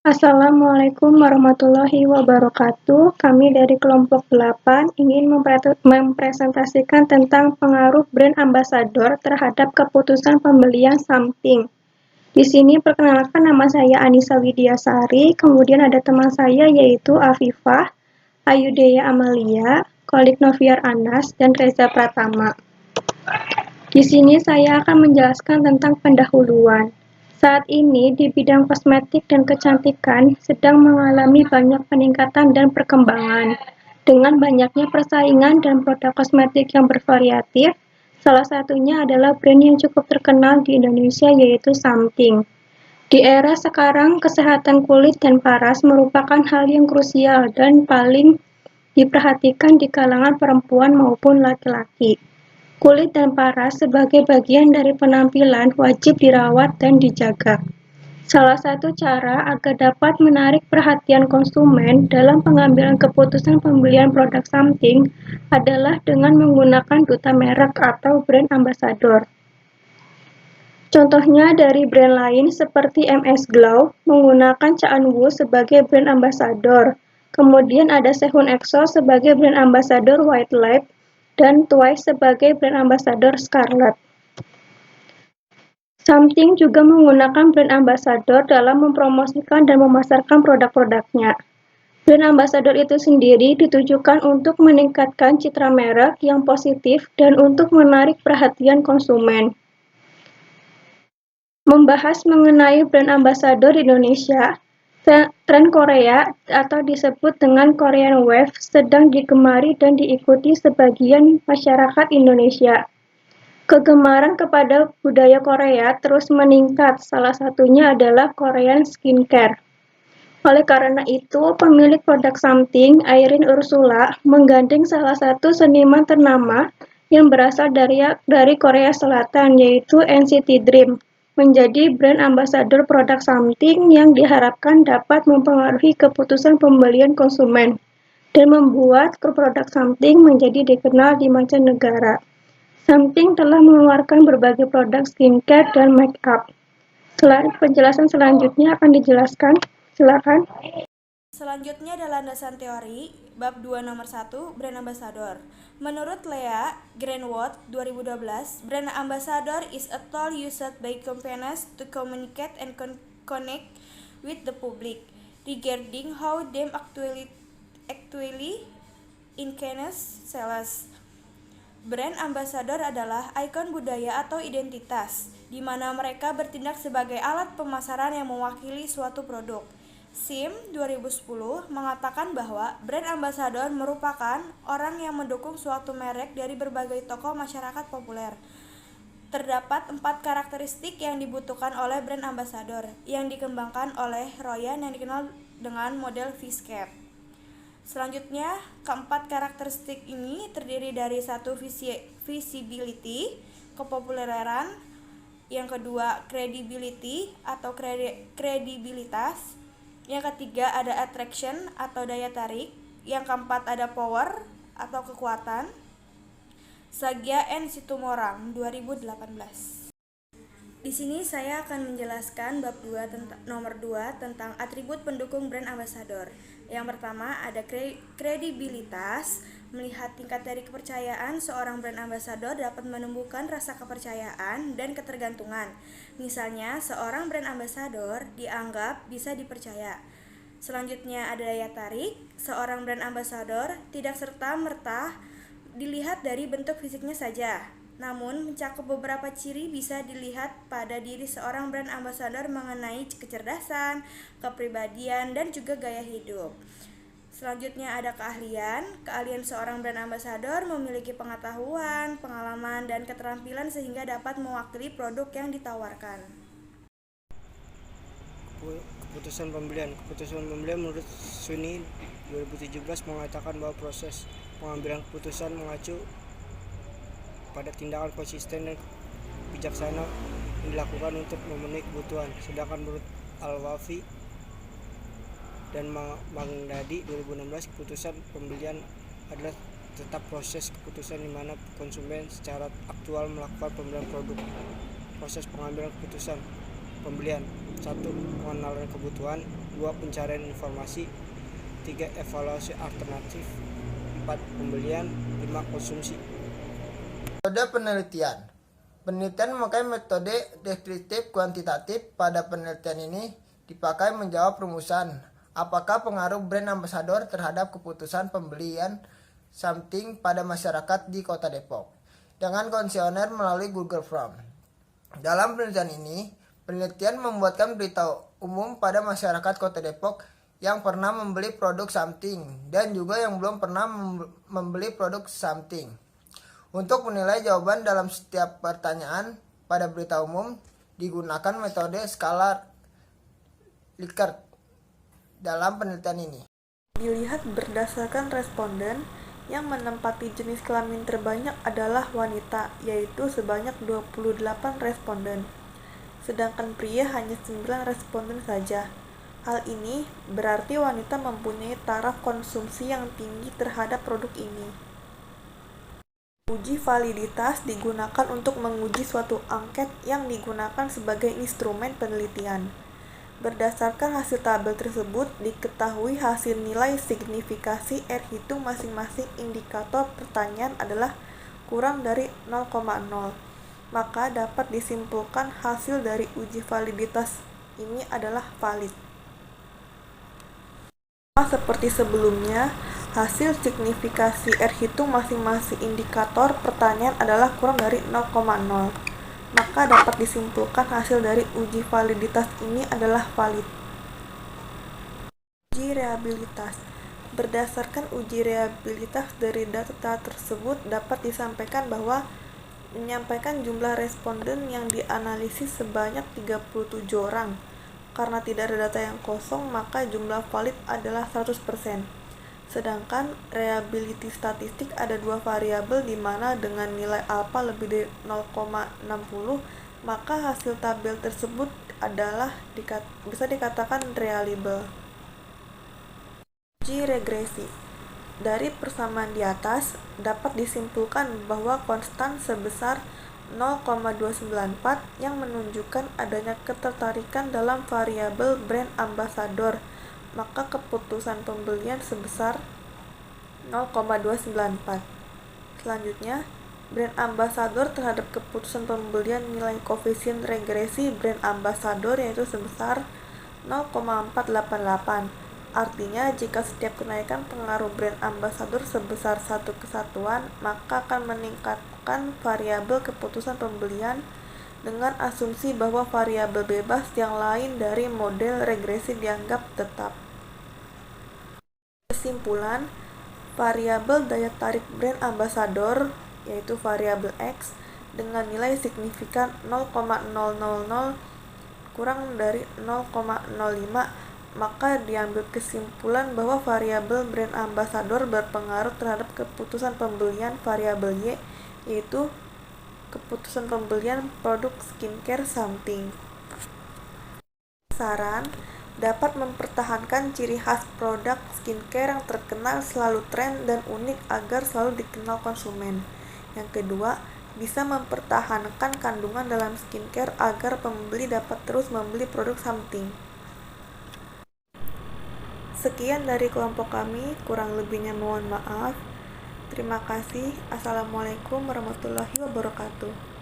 Assalamualaikum warahmatullahi wabarakatuh. Kami dari kelompok 8 ingin mempresentasikan tentang pengaruh brand ambassador terhadap keputusan pembelian something. Di sini perkenalkan, nama saya Anissa Widiasari, kemudian ada teman saya yaitu Afifah, Ayudeya Amalia, Kolik Noviar Anas, dan Reza Pratama. Di sini saya akan menjelaskan tentang pendahuluan. Saat ini di bidang kosmetik dan kecantikan sedang mengalami banyak peningkatan dan perkembangan. Dengan banyaknya persaingan dan produk kosmetik yang bervariatif, salah satunya adalah brand yang cukup terkenal di Indonesia yaitu Something. Di era sekarang, kesehatan kulit dan paras merupakan hal yang krusial dan paling diperhatikan di kalangan perempuan maupun laki-laki. Kulit dan paras sebagai bagian dari penampilan wajib dirawat dan dijaga. Salah satu cara agar dapat menarik perhatian konsumen dalam pengambilan keputusan pembelian produk Something adalah dengan menggunakan duta merek atau brand ambassador. Contohnya dari brand lain seperti MS Glow menggunakan Cha Eun Woo sebagai brand ambassador. Kemudian ada Sehun EXO sebagai brand ambassador White Lab dan Twice sebagai brand ambassador Scarlett. Something juga menggunakan brand ambassador dalam mempromosikan dan memasarkan produk-produknya. Brand ambassador itu sendiri ditujukan untuk meningkatkan citra merek yang positif dan untuk menarik perhatian konsumen. Membahas mengenai brand ambassador di Indonesia, tren Korea atau disebut dengan Korean Wave sedang digemari dan diikuti sebagian masyarakat Indonesia. Kegemaran kepada budaya Korea terus meningkat, salah satunya adalah Korean skincare. Oleh karena itu, pemilik produk Something, Irene Ursula, menggandeng salah satu seniman ternama yang berasal dari Korea Selatan, yaitu NCT Dream, menjadi brand ambassador produk Something yang diharapkan dapat mempengaruhi keputusan pembelian konsumen dan membuat produk Something menjadi dikenal di mancanegara. Something telah mengeluarkan berbagai produk skincare dan make up. Penjelasan selanjutnya akan dijelaskan. Silakan. Selanjutnya adalah landasan teori, bab 2 nomor 1, brand ambassador. Menurut Lea Greenwood 2012, brand ambassador is a tool used by companies to communicate and connect with the public regarding how them actually enhance sales. Brand ambassador adalah ikon budaya atau identitas, di mana mereka bertindak sebagai alat pemasaran yang mewakili suatu produk. SIM 2010 mengatakan bahwa brand ambassador merupakan orang yang mendukung suatu merek dari berbagai tokoh masyarakat populer. Terdapat 4 karakteristik yang dibutuhkan oleh brand ambassador yang dikembangkan oleh Royan yang dikenal dengan model V-Scape. Selanjutnya, keempat karakteristik ini terdiri dari 1 visibility, kepopuleran, yang kedua credibility atau kredibilitas, yang ketiga ada attraction atau daya tarik, yang keempat ada power atau kekuatan. Sagya and Situmorang 2018. Di sini saya akan menjelaskan bab 2 nomor 2 tentang atribut pendukung brand ambassador. Yang pertama ada kredibilitas. Melihat tingkat dari kepercayaan, seorang brand ambassador dapat menumbuhkan rasa kepercayaan dan ketergantungan. Misalnya, seorang brand ambassador dianggap bisa dipercaya. Selanjutnya ada daya tarik. Seorang brand ambassador tidak serta-merta dilihat dari bentuk fisiknya saja, namun mencakup beberapa ciri bisa dilihat pada diri seorang brand ambassador mengenai kecerdasan, kepribadian, dan juga gaya hidup. Selanjutnya ada keahlian. Keahlian seorang brand ambassador memiliki pengetahuan, pengalaman, dan keterampilan sehingga dapat mewakili produk yang ditawarkan. Keputusan pembelian menurut Suni 2017 mengatakan bahwa proses pengambilan keputusan mengacu pada tindakan konsisten dan bijaksana yang dilakukan untuk memenuhi kebutuhan. Sedangkan menurut Al-Wafi dan Magdadi 2016, keputusan pembelian adalah tetap proses keputusan di mana konsumen secara aktual melakukan pembelian produk. Proses pengambilan keputusan pembelian 1. Pengenalan kebutuhan. 2. Pencarian informasi. 3. Evaluasi alternatif. 4. Pembelian. 5. Konsumsi. Metode penelitian. Penelitian memakai metode deskriptif kuantitatif. Pada penelitian ini dipakai menjawab rumusan apakah pengaruh brand ambassador terhadap keputusan pembelian something pada masyarakat di Kota Depok dengan kuesioner melalui Google Form. Dalam penelitian ini, penelitian membuatkan berita umum pada masyarakat Kota Depok yang pernah membeli produk something dan juga yang belum pernah membeli produk something. Untuk menilai jawaban dalam setiap pertanyaan pada berita umum, digunakan metode skala Likert dalam penelitian ini. Dilihat berdasarkan responden, yang menempati jenis kelamin terbanyak adalah wanita, yaitu sebanyak 28 responden. Sedangkan pria hanya 9 responden saja. Hal ini berarti wanita mempunyai taraf konsumsi yang tinggi terhadap produk ini. Uji validitas digunakan untuk menguji suatu angket yang digunakan sebagai instrumen penelitian. Berdasarkan hasil tabel tersebut, diketahui hasil nilai signifikasi R hitung masing-masing indikator pertanyaan adalah kurang dari 0,0. Maka dapat disimpulkan hasil dari uji validitas ini adalah valid. Seperti sebelumnya, hasil signifikasi R hitung masing-masing indikator pertanyaan adalah kurang dari 0,0. Maka dapat disimpulkan hasil dari uji validitas ini adalah valid. Uji reabilitas. Berdasarkan uji reabilitas dari data tersebut dapat disampaikan bahwa menyampaikan jumlah responden yang dianalisis sebanyak 37 orang. Karena tidak ada data yang kosong, maka jumlah valid adalah 100%. Sedangkan reliability statistik ada dua variabel di mana dengan nilai alfa lebih dari 0,60 maka hasil tabel tersebut adalah bisa dikatakan reliable. Uji regresi. Dari persamaan di atas dapat disimpulkan bahwa konstan sebesar 0,294 yang menunjukkan adanya ketertarikan dalam variabel brand ambassador, maka keputusan pembelian sebesar 0,294. Selanjutnya, brand ambassador terhadap keputusan pembelian nilai koefisien regresi brand ambassador yaitu sebesar 0,488. Artinya, jika setiap kenaikan pengaruh brand ambassador sebesar satu kesatuan, maka akan meningkatkan variabel keputusan pembelian dengan asumsi bahwa variabel bebas yang lain dari model regresi dianggap tetap. Kesimpulan, variabel daya tarik brand ambassador yaitu variabel X dengan nilai signifikan 0,000 kurang dari 0,05 maka diambil kesimpulan bahwa variabel brand ambassador berpengaruh terhadap keputusan pembelian variabel Y yaitu keputusan pembelian produk skincare something. Saran dapat mempertahankan ciri khas produk skincare yang terkenal selalu tren dan unik agar selalu dikenal konsumen. Yang kedua, bisa mempertahankan kandungan dalam skincare agar pembeli dapat terus membeli produk something. Sekian dari kelompok kami, kurang lebihnya mohon maaf. Terima kasih. Assalamualaikum warahmatullahi wabarakatuh.